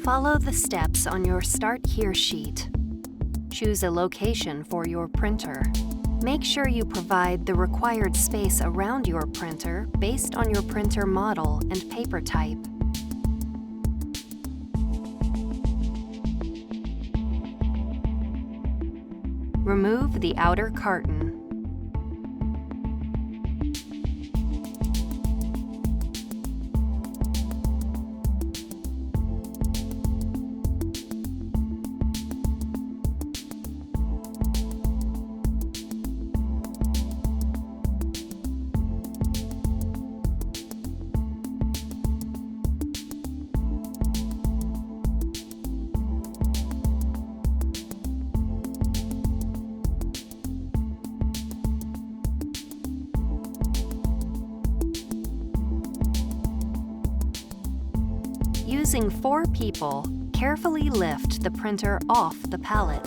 Follow the steps on your Start Here sheet. Choose a location for your printer. Make sure you provide the required space around your printer based on your printer model and paper type. Remove the outer carton. Using 4 people, carefully lift the printer off the pallet.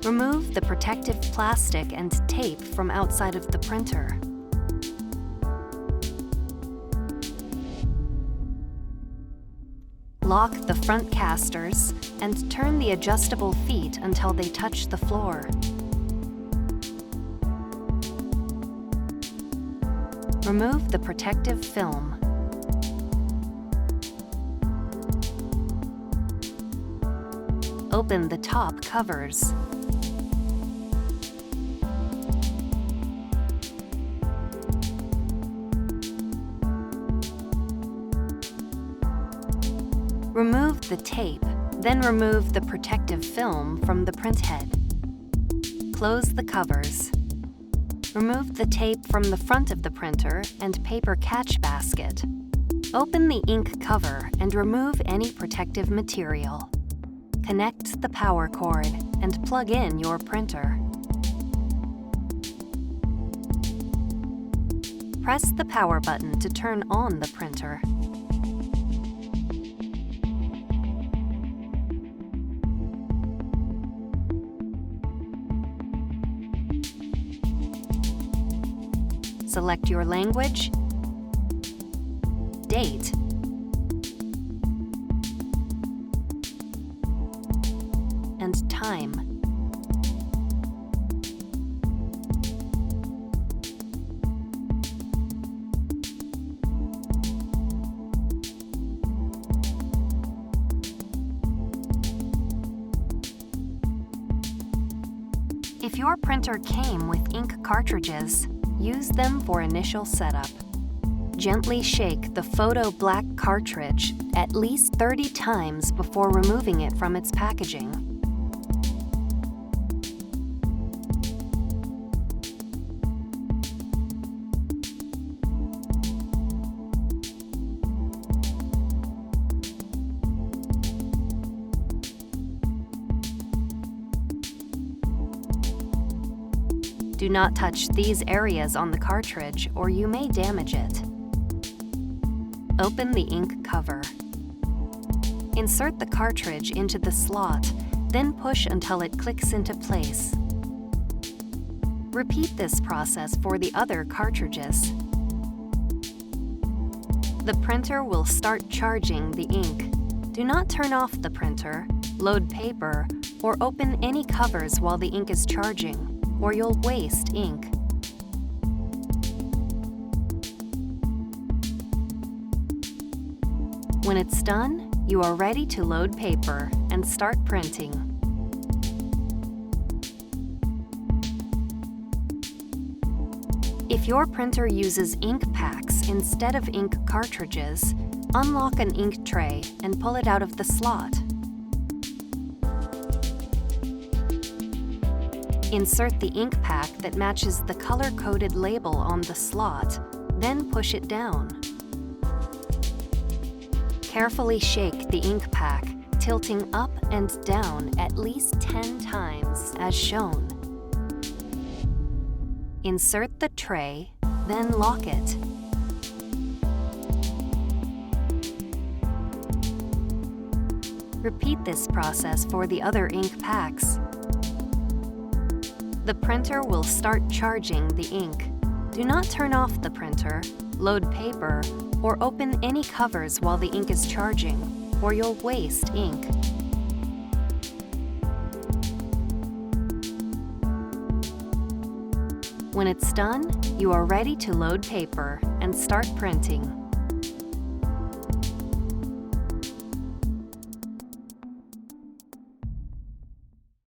Remove the protective plastic and tape from outside of the printer. Lock the front casters and turn the adjustable feet until they touch the floor. Remove the protective film. Open the top covers. Remove the tape, then remove the protective film from the printhead. Close the covers. Remove the tape from the front of the printer and paper catch basket. Open the ink cover and remove any protective material. Connect the power cord and plug in your printer. Press the power button to turn on the printer. Select your language, date, and time. If your printer came with ink cartridges, use them for initial setup. Gently shake the photo black cartridge at least 30 times before removing it from its packaging. Do not touch these areas on the cartridge or you may damage it. Open the ink cover. Insert the cartridge into the slot, then push until it clicks into place. Repeat this process for the other cartridges. The printer will start charging the ink. Do not turn off the printer, load paper, or open any covers while the ink is charging, or you'll waste ink. When it's done, you are ready to load paper and start printing. If your printer uses ink packs instead of ink cartridges, unlock an ink tray and pull it out of the slot. Insert the ink pack that matches the color-coded label on the slot, then push it down. Carefully shake the ink pack, tilting up and down at least 10 times as shown. Insert the tray, then lock it. Repeat this process for the other ink packs. The printer will start charging the ink. Do not turn off the printer, load paper, or open any covers while the ink is charging, or you'll waste ink. When it's done, you are ready to load paper and start printing.